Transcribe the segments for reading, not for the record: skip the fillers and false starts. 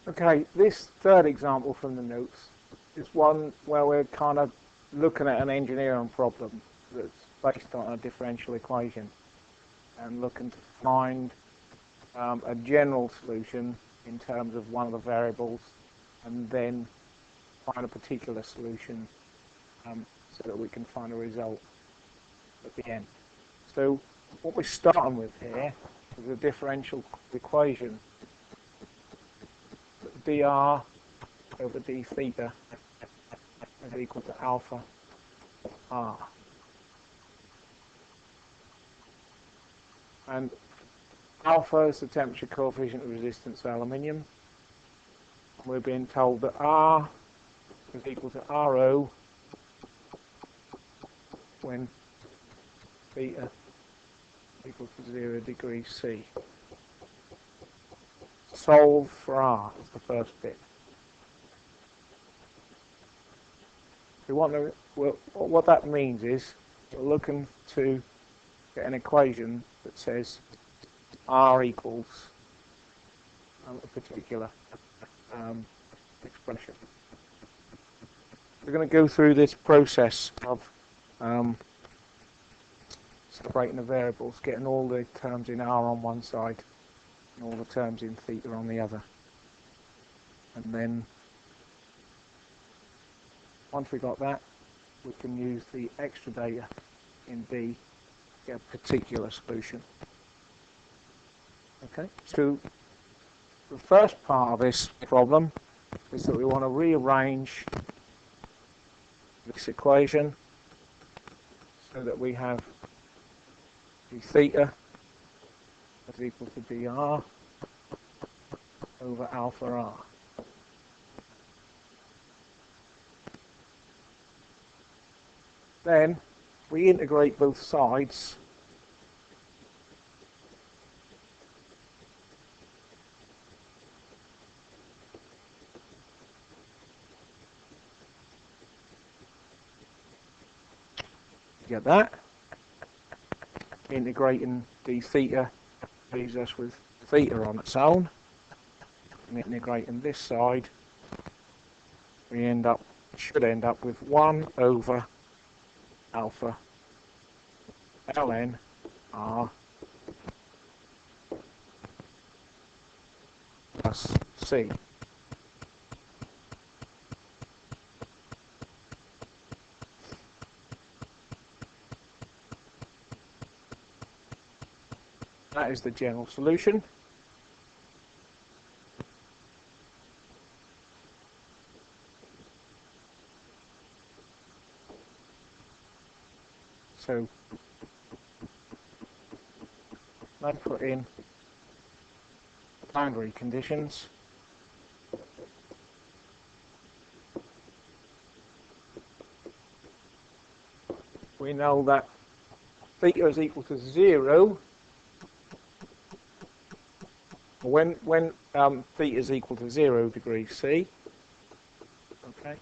Okay, this third example from the notes is one where we're kind of looking at an engineering problem that's based on a differential equation and looking to find a general solution in terms of one of the variables and then find a particular solution so that we can find a result at the end. So what we're starting with here is a differential equation, dr over d theta is equal to alpha r. And alpha is the temperature coefficient of resistance of aluminium. We're being told that R is equal to RO when theta equals to 0 degrees C. Solve for R is the first bit. We want to, well, what that means is we're looking to get an equation that says R equals a particular expression. We're going to go through this process of separating the variables, getting all the terms in R on one side and all the terms in theta on the other. And then once we've got that, we can use the extra data in D to get a particular solution. Okay, so the first part of this problem is that we want to rearrange this equation so that we have d theta is equal to dr over alpha r. Then we integrate both sides get that. Integrating d theta leaves us with theta on its own. And integrating this side, we should end up with 1 over alpha ln r plus c. That is the general solution. So I put in boundary conditions. We know that theta is equal to 0 when theta is equal to 0 degrees C. Okay.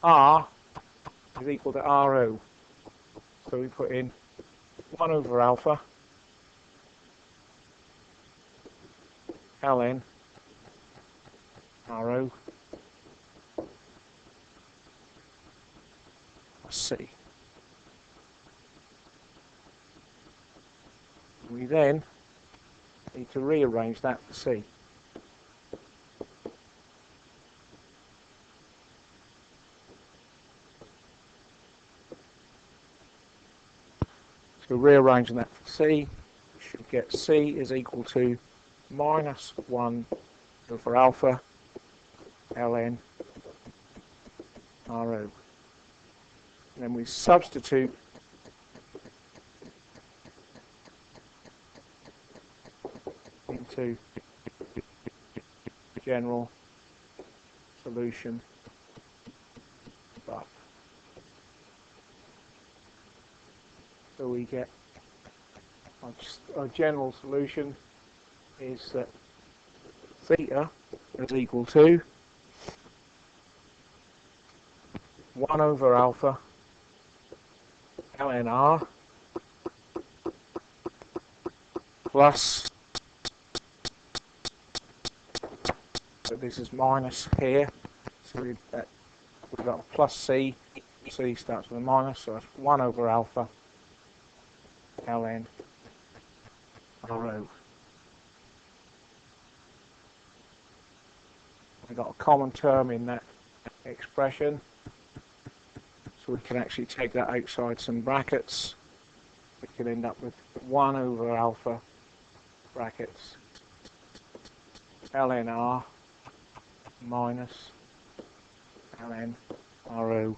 R is equal to RO. So we put in 1 over alpha ln RO plus C. We then need to rearrange that for C. So rearranging that for C, we should get C is equal to minus 1 over alpha ln RO. And then we substitute into general solution above. So we get our general solution is that theta is equal to 1 over alpha ln r plus So this is minus here. So we've got a plus c. C starts with a minus, so it's 1 over alpha ln rho. We've got a common term in that expression, so we can actually take that outside some brackets. We can end up with 1 over alpha brackets ln r minus ln rho.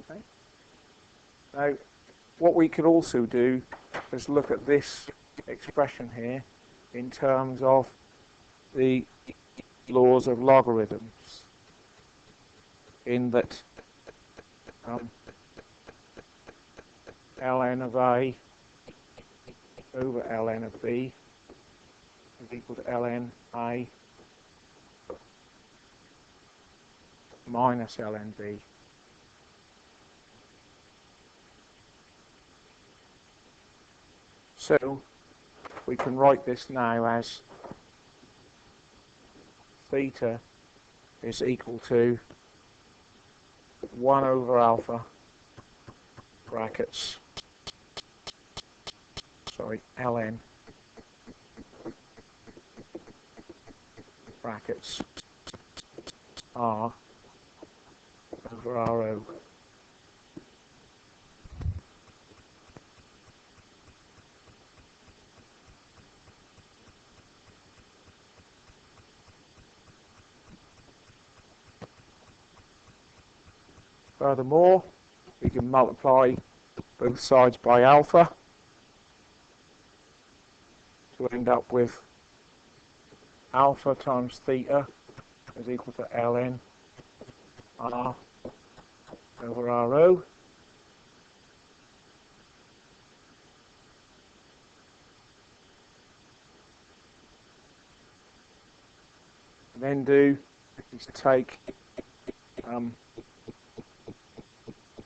Okay. Now, what we could also do is look at this expression here in terms of the laws of logarithms, in that ln of a over ln of b is equal to ln a minus ln b. So we can write this now as theta is equal to 1 over alpha brackets, ln brackets r over rho. Furthermore, we can multiply both sides by alpha to end up with alpha times theta is equal to ln r over rho. And then do is take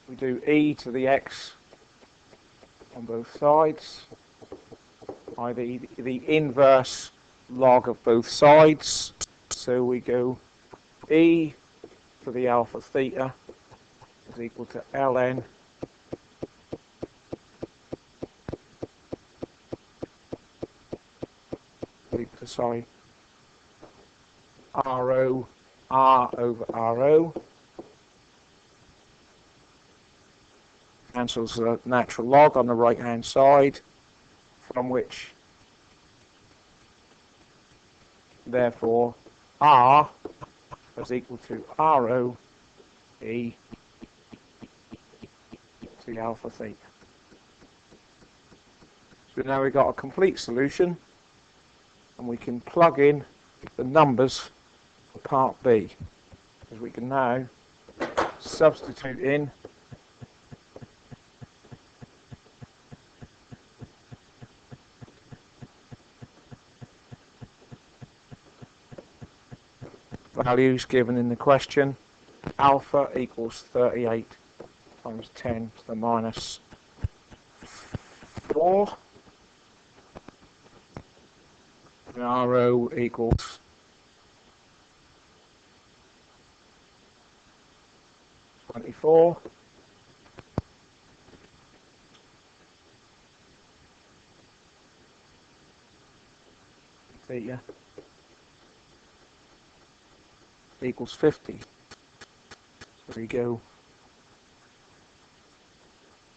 we do e to the x on both sides, either the inverse log of both sides. So we go e to the alpha theta is equal to ln rho r over rho. Cancels the natural log on the right hand side, from which therefore r is equal to rho e to the alpha theta. So now we've got a complete solution, and we can plug in the numbers for part B, because we can now substitute in values given in the question. Alpha equals 38 times 10 to the minus 4. And rho equals 24. Theta equals 50. So we go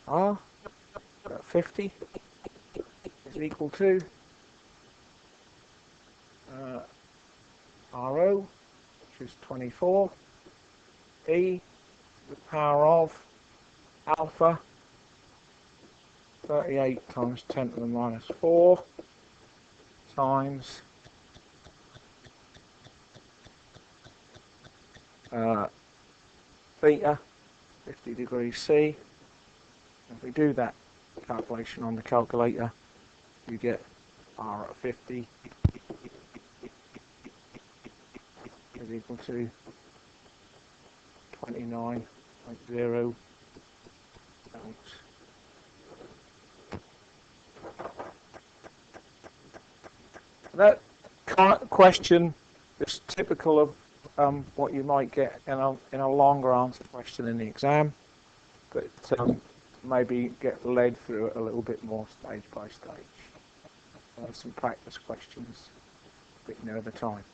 r 50 is equal to rho, which is 24, e to the power of alpha 38 times 10 to the minus 4 times theta 50 degrees C. If we do that calculation on the calculator, you get r at 50 is equal to 29.0 ounce. That question is typical of what you might get in a longer answer question in the exam, but maybe get led through it a little bit more stage by stage. Some practice questions a bit near the time.